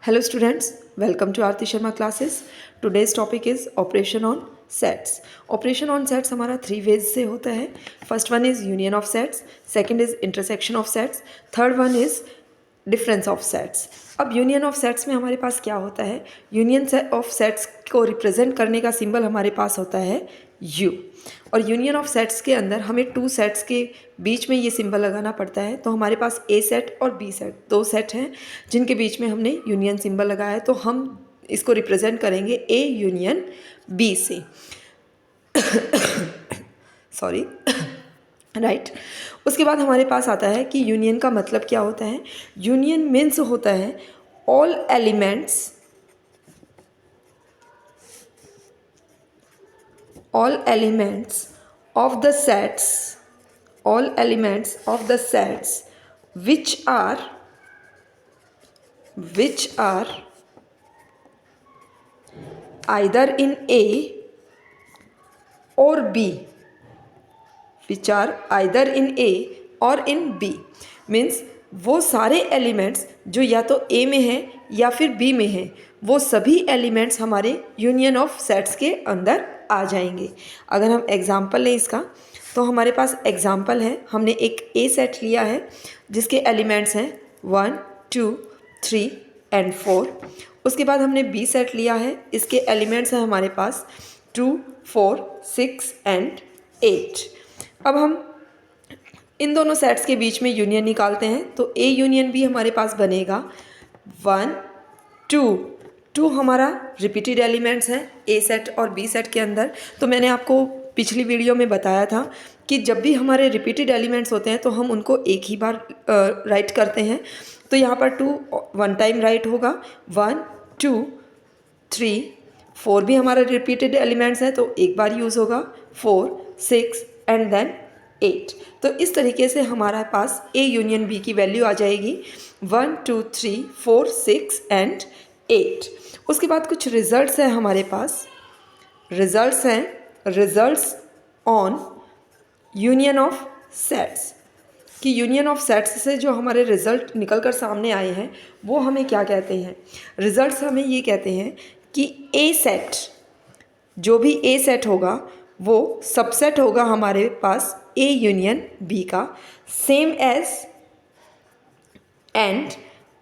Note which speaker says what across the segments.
Speaker 1: Hello students, welcome to Aarti Sharma classes. Today's topic is operation on sets. Operation on sets हमारा 3 ways से होता है. First one is union of sets, second is intersection of sets, third one is difference of sets. अब union of sets में हमारे पास क्या होता है? यूनियन ऑफ सेट्स को रिप्रेजेंट करने का सिंबल हमारे पास होता है U. और यूनियन ऑफ सेट्स के अंदर हमें 2 सेट्स के बीच में ये सिंबल लगाना पड़ता है. तो हमारे पास A सेट और B सेट, 2 सेट हैं जिनके बीच में हमने यूनियन सिंबल लगाया है. तो हम इसको रिप्रेजेंट करेंगे A यूनियन B से. Sorry right. उसके बाद हमारे पास आता है कि यूनियन का मतलब क्या होता है. यूनियन मीन्स होता है all elements of the sets which are either in A or B, which are either in A or in B. Means वो सारे एलिमेंट्स जो या तो A में है या फिर B में है, वो सभी एलिमेंट्स हमारे यूनियन ऑफ सेट्स के अंदर आ जाएंगे. अगर हम एग्जाम्पल लें इसका, तो हमारे पास एग्जाम्पल है. हमने एक A सेट लिया है जिसके एलिमेंट्स हैं 1, 2, 3 एंड 4. उसके बाद हमने B सेट लिया है, इसके एलिमेंट्स हैं हमारे पास 2, 4, 6 एंड 8. अब हम इन दोनों सेट्स के बीच में यूनियन निकालते हैं. तो A यूनियन B हमारे पास बनेगा 1, 2 हमारा रिपीटेड एलिमेंट्स हैं A सेट और B सेट के अंदर. तो मैंने आपको पिछली वीडियो में बताया था कि जब भी हमारे रिपीटेड एलिमेंट्स होते हैं तो हम उनको एक ही बार राइट करते हैं. तो यहाँ पर 2 1 टाइम राइट होगा. 1, 2, 3, 4 भी हमारा रिपीटेड एलिमेंट्स हैं तो एक बार यूज़ होगा. 4, 6 एंड देन 8. तो इस तरीके से हमारे पास A यूनियन B की वैल्यू आ जाएगी 1, 2, 3, 4, 6 एंड 8. उसके बाद कुछ रिजल्ट्स हैं हमारे पास. Results on union of sets, कि यूनियन ऑफ सेट्स से जो हमारे रिजल्ट निकल कर सामने आए हैं वो हमें क्या कहते हैं. रिजल्ट्स हमें ये कहते हैं कि A सेट, जो भी A सेट होगा वो सबसेट होगा हमारे पास A यूनियन B का, same as and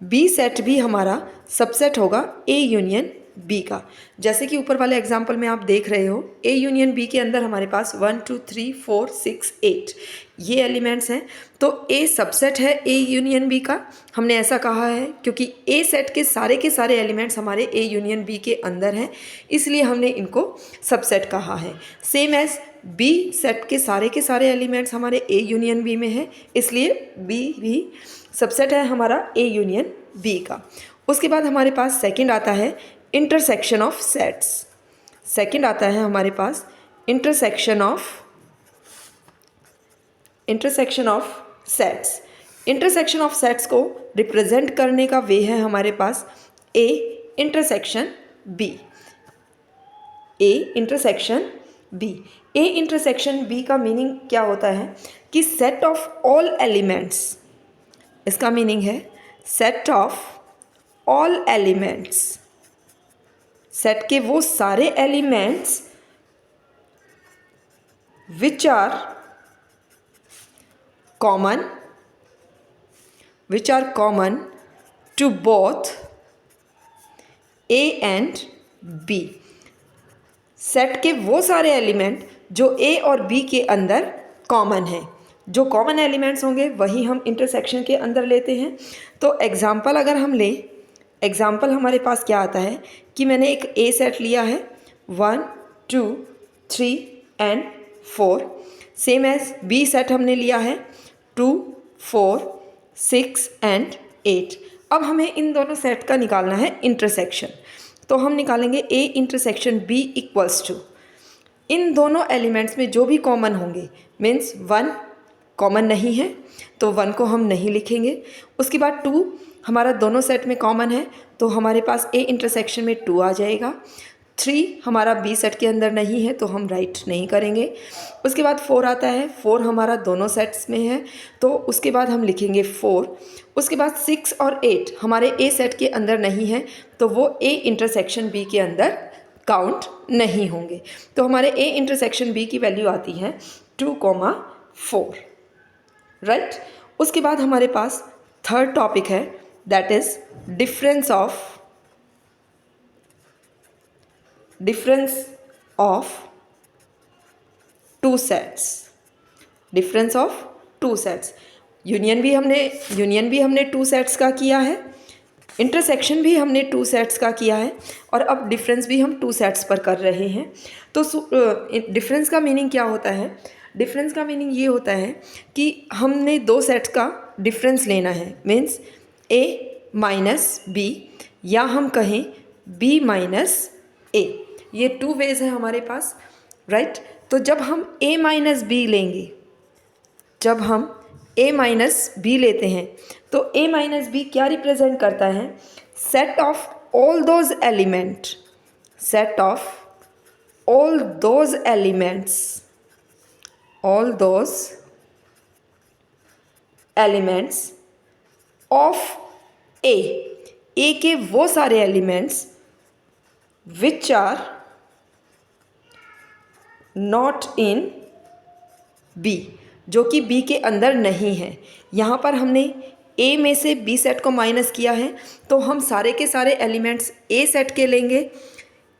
Speaker 1: B set भी हमारा सबसेट होगा A यूनियन B का. जैसे कि ऊपर वाले एग्जाम्पल में आप देख रहे हो, A यूनियन B के अंदर हमारे पास 1, 2, 3, 4, 6, 8 ये एलिमेंट्स हैं. तो A सबसेट है A यूनियन B का. हमने ऐसा कहा है क्योंकि A सेट के सारे एलिमेंट्स हमारे A यूनियन B के अंदर हैं, इसलिए हमने इनको सबसेट कहा है. सेम एज B सेट के सारे एलिमेंट्स हमारे A यूनियन B में हैं, इसलिए B भी सबसेट है हमारा A यूनियन B का. उसके बाद हमारे पास सेकंड आता है इंटरसेक्शन ऑफ सेट्स. सेकंड आता है हमारे पास intersection of sets. Intersection of sets को रिप्रेजेंट करने का वे है हमारे पास A intersection B. A intersection B. A intersection B का मीनिंग क्या होता है कि सेट ऑफ ऑल एलिमेंट्स. इसका मीनिंग है set of all elements. Set के वो सारे elements which are common to both A and B. Set के वो सारे एलिमेंट जो A और B के अंदर कॉमन हैं. जो कॉमन एलिमेंट्स होंगे वही हम इंटरसेक्शन के अंदर लेते हैं. तो एग्जाम्पल अगर हम लें, एग्जाम्पल हमारे पास क्या आता है कि मैंने एक A सेट लिया है 1, 2, 3 and 4. Same as B set हमने लिया है 2, 4, 6 एंड 8. अब हमें इन दोनों सेट का निकालना है इंटरसेक्शन. तो हम निकालेंगे A intersection B equals to इन दोनों एलिमेंट्स में जो भी कॉमन होंगे. मीन्स 1 कॉमन नहीं है तो 1 को हम नहीं लिखेंगे. उसके बाद 2 हमारा दोनों सेट में कॉमन है तो हमारे पास A इंटरसेक्शन में 2 आ जाएगा. 3 हमारा बी सेट के अंदर नहीं है तो हम राइट नहीं करेंगे। उसके बाद 4 आता है, 4 हमारा दोनों सेट्स में है तो उसके बाद हम लिखेंगे 4। उसके बाद 6 और 8 हमारे ए सेट के अंदर नहीं है तो वो ए इंटरसेक्शन बी के अंदर काउंट नहीं होंगे। तो हमारे ए इंटरसेक्शन बी की वैल्यू आती है 2,4, राइट। उसके बाद हमारे पास थर्ड टॉपिक है, that is difference of two sets. Union भी हमने टू सेट्स का किया है, इंटरसेक्शन भी हमने टू सेट्स का किया है और अब डिफरेंस भी हम टू सेट्स पर कर रहे हैं। तो डिफरेंस का मीनिंग क्या होता है? डिफरेंस का मीनिंग ये होता है कि हमने दो सेट्स का डिफरेंस लेना है, मीन्स a माइनस बी या हम कहें b माइनस ए। ये टू वेज है हमारे पास, राइट। तो जब हम a माइनस बी लेंगे, जब हम a माइनस बी लेते हैं तो a माइनस बी क्या रिप्रेजेंट करता है? Set of all those elements of A के वो सारे elements which are not in B, जो कि बी के अंदर नहीं है। यहाँ पर हमने ए में से बी सेट को माइनस किया है तो हम सारे के सारे एलिमेंट्स ए सेट के लेंगे।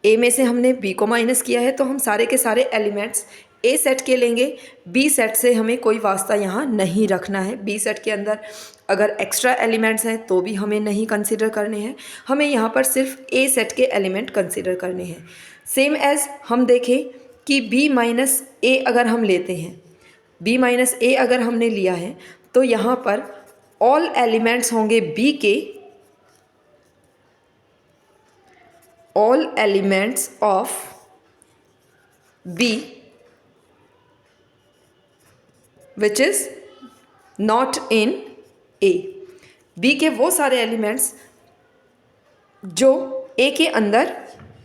Speaker 1: ए में से हमने बी को माइनस किया है तो हम सारे के सारे एलिमेंट्स ए सेट के लेंगे। बी सेट से हमें कोई वास्ता यहाँ नहीं रखना है। बी सेट के अंदर अगर एक्स्ट्रा एलिमेंट्स हैं तो भी हमें नहीं कंसिडर करने हैं, हमें यहाँ पर सिर्फ ए सेट के एलिमेंट कंसिडर करने हैं। सेम एज हम देखें कि बी माइनस ए अगर हम लेते हैं, बी माइनस ए अगर हमने लिया है तो यहाँ पर ऑल एलिमेंट्स होंगे बी के, all elements of B which is not in A. B के वो सारे एलिमेंट्स जो ए के अंदर,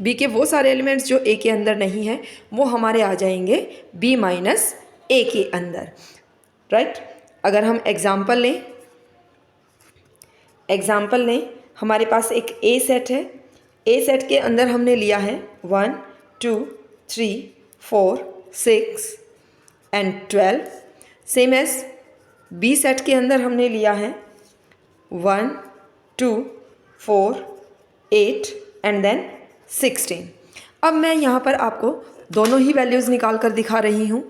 Speaker 1: बी के वो सारे एलिमेंट्स जो ए के अंदर नहीं है वो हमारे आ जाएंगे बी माइनस ए के अंदर, राइट। अगर हम एग्जाम्पल लें, हमारे पास एक ए सेट है। ए सेट के अंदर हमने लिया है 1 2 3 4 6 and 12। Same as B set के अंदर हमने लिया है 1 2 4 8 एंड देन 16। अब मैं यहाँ पर आपको दोनों ही वैल्यूज़ निकाल कर दिखा रही हूँ।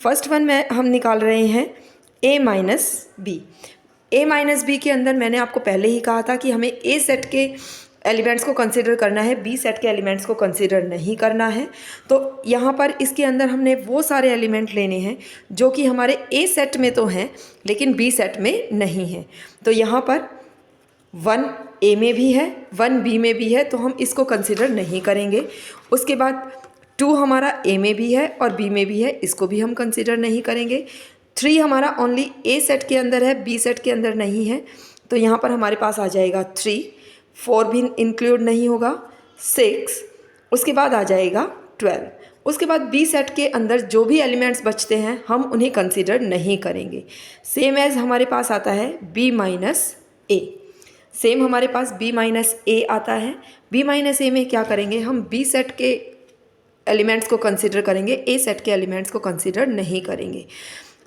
Speaker 1: फर्स्ट वन हम निकाल रहे हैं a minus B. a minus B के अंदर मैंने आपको पहले ही कहा था कि हमें a सेट के एलिमेंट्स को कंसीडर करना है, b सेट के एलिमेंट्स को कंसीडर नहीं करना है। तो यहाँ पर इसके अंदर हमने वो सारे एलिमेंट लेने हैं जो कि हमारे a सेट में तो हैं लेकिन b सेट में नहीं हैं। तो यहाँ पर 1 a में भी है, 1 b में भी है तो हम इसको कंसीडर नहीं करेंगे। उसके बाद 2 हमारा a में भी है और b में भी है, इसको भी हम कंसीडर नहीं करेंगे। 3 हमारा ओनली a सेट के अंदर है, b सेट के अंदर नहीं है तो यहाँ पर हमारे पास आ जाएगा 3। 4 भी इंक्लूड नहीं होगा, 6। उसके बाद आ जाएगा 12। उसके बाद बी सेट के अंदर जो भी एलिमेंट्स बचते हैं हम उन्हें कंसीडर नहीं करेंगे। सेम एज हमारे पास आता है बी माइनस ए। सेम हमारे पास बी माइनस ए आता है। बी माइनस ए में क्या करेंगे? हम बी सेट के एलिमेंट्स को कंसीडर करेंगे, ए सेट के एलिमेंट्स को कंसीडर नहीं करेंगे।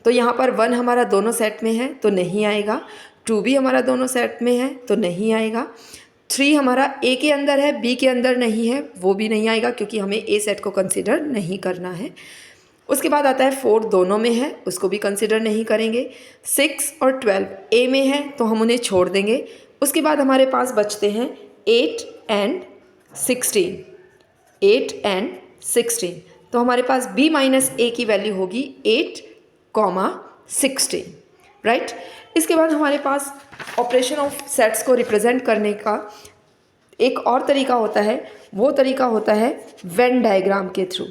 Speaker 1: तो यहाँ पर 1 हमारा दोनों सेट में है तो नहीं आएगा, 2 भी हमारा दोनों सेट में है तो नहीं आएगा, 3 हमारा ए के अंदर है, बी के अंदर नहीं है, वो भी नहीं आएगा क्योंकि हमें ए सेट को कंसीडर नहीं करना है। उसके बाद आता है 4 दोनों में है, उसको भी कंसीडर नहीं करेंगे। 6 और 12 ए में है तो हम उन्हें छोड़ देंगे। उसके बाद हमारे पास बचते हैं 8 एंड 16। 8 एंड 16 तो हमारे पास b माइनस ए की वैल्यू होगी 8, 16, राइट। इसके बाद हमारे पास ऑपरेशन ऑफ सेट्स को रिप्रेजेंट करने का एक और तरीका होता है, वो तरीका होता है वेन डायग्राम के थ्रू।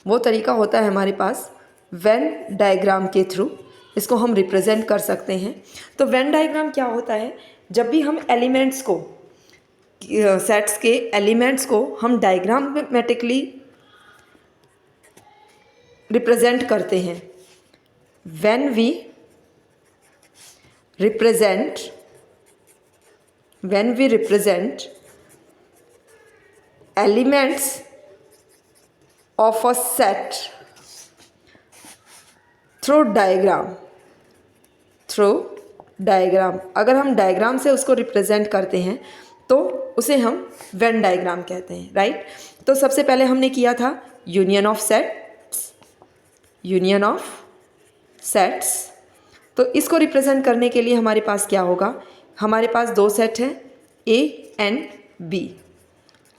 Speaker 1: वो तरीका होता है हमारे पास वेन डायग्राम के थ्रू, इसको हम रिप्रेजेंट कर सकते हैं। तो वेन डायग्राम क्या होता है? जब भी हम एलिमेंट्स को सेट्स के एलिमेंट्स को हम डायग्रामेटिकली रिप्रेजेंट करते हैं। When we represent elements of a set through diagram, अगर हम डायग्राम से उसको रिप्रेजेंट करते हैं तो उसे हम वेन डायग्राम कहते हैं, राइट। तो सबसे पहले हमने किया था यूनियन ऑफ सेट्स। तो इसको रिप्रेजेंट करने के लिए हमारे पास क्या होगा, हमारे पास दो सेट हैं A and B.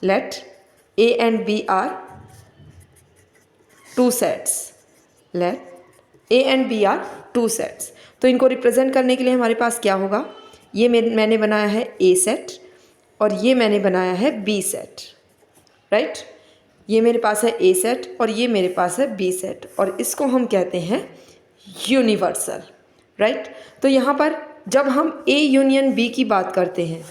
Speaker 1: Let A and B are two sets. तो इनको रिप्रेजेंट करने के लिए हमारे पास क्या होगा, ये मैंने बनाया है ए सेट और ये मैंने बनाया है बी सेट, राइट। ये मेरे पास है ए सेट और ये मेरे पास है बी सेट, और इसको हम कहते हैं यूनिवर्सल, राइट। तो यहाँ पर जब हम ए यूनियन बी की बात करते हैं,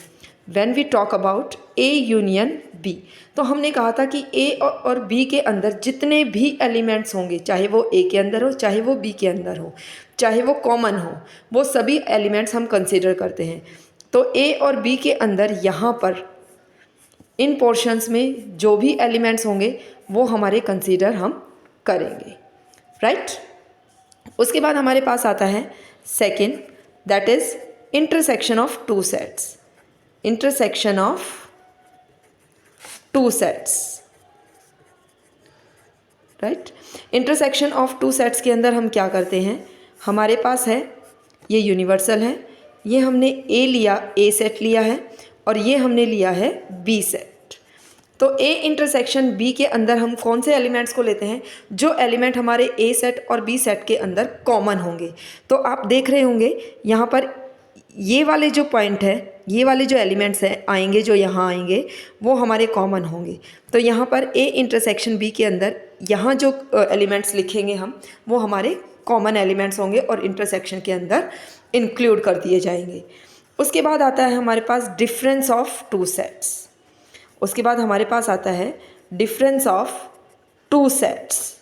Speaker 1: when we talk about A union B, तो हमने कहा था कि ए और बी के अंदर जितने भी एलिमेंट्स होंगे, चाहे वो ए के अंदर हो, चाहे वो बी के अंदर हो, चाहे वो कॉमन हो, वो सभी एलिमेंट्स हम कंसीडर करते हैं। तो ए और बी के अंदर यहाँ पर इन पोर्शंस में जो भी एलिमेंट्स होंगे वो हमारे कंसीडर हम करेंगे, राइट। उसके बाद हमारे पास आता है second, that is intersection of two sets. Right. Intersection of two sets के अंदर हम क्या करते हैं, हमारे पास है ये यूनिवर्सल है, ये हमने ए सेट लिया है और ये हमने लिया है बी सेट। तो ए इंटरसेक्शन बी के अंदर हम कौन से एलिमेंट्स को लेते हैं, जो एलिमेंट हमारे ए सेट और बी सेट के अंदर कॉमन होंगे। तो आप देख रहे होंगे यहाँ पर ये वाले जो पॉइंट है, ये वाले जो एलिमेंट्स हैं आएंगे, जो यहाँ आएंगे वो हमारे कॉमन होंगे। तो यहाँ पर ए इंटरसेक्शन बी के अंदर यहाँ जो एलिमेंट्स लिखेंगे हम, वो हमारे कॉमन एलिमेंट्स होंगे और इंटरसेक्शन के अंदर इंक्लूड कर दिए जाएंगे। उसके बाद आता है हमारे पास डिफरेंस ऑफ टू सेट्स। उसके बाद हमारे पास आता है difference of two sets.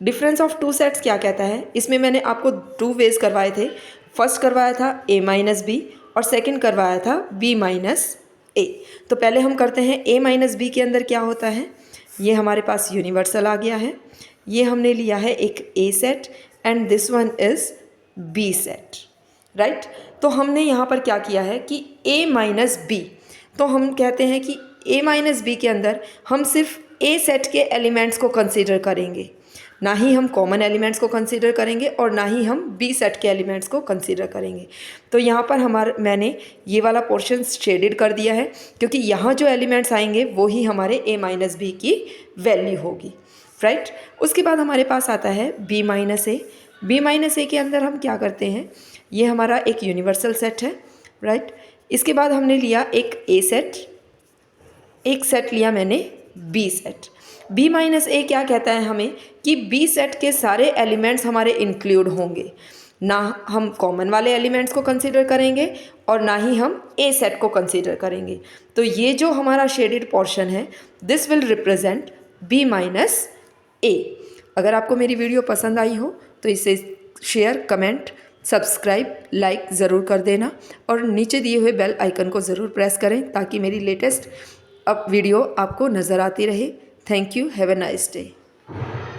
Speaker 1: Difference of two sets क्या कहता है, इसमें मैंने आपको टू वेज करवाए थे। फर्स्ट करवाया था a माइनस बी और सेकेंड करवाया था b माइनस ए। तो पहले हम करते हैं a माइनस बी के अंदर क्या होता है, ये हमारे पास यूनिवर्सल आ गया है, ये हमने लिया है एक a set and this one is b set, right. तो हमने यहाँ पर क्या किया है कि a माइनस बी, तो हम कहते हैं कि a माइनस बी के अंदर हम सिर्फ a सेट के एलिमेंट्स को कंसीडर करेंगे, ना ही हम कॉमन एलिमेंट्स को कंसीडर करेंगे और ना ही हम बी सेट के एलिमेंट्स को कंसीडर करेंगे। तो यहाँ पर मैंने ये वाला पोर्शन शेडेड कर दिया है, क्योंकि यहाँ जो एलिमेंट्स आएंगे वो ही हमारे ए माइनस बी की वैल्यू होगी, राइट। उसके बाद हमारे पास आता है बी माइनस ए। बी माइनस ए के अंदर हम क्या करते हैं, ये हमारा एक यूनिवर्सल सेट है, राइट। इसके बाद हमने लिया एक ए सेट, एक सेट लिया मैंने बी सेट। बी माइनस ए क्या कहता है हमें कि बी सेट के सारे एलिमेंट्स हमारे इंक्लूड होंगे, ना हम कॉमन वाले एलिमेंट्स को कंसीडर करेंगे और ना ही हम ए सेट को कंसीडर करेंगे। तो ये जो हमारा शेडेड पोर्शन है, this will represent B minus A. अगर आपको मेरी वीडियो पसंद आई हो तो इसे शेयर, कमेंट, सब्सक्राइब, लाइक ज़रूर कर देना और नीचे दिए हुए बेल आइकन को ज़रूर प्रेस करें ताकि मेरी लेटेस्ट वीडियो आपको नज़र आती रहे। Thank you. Have a nice day.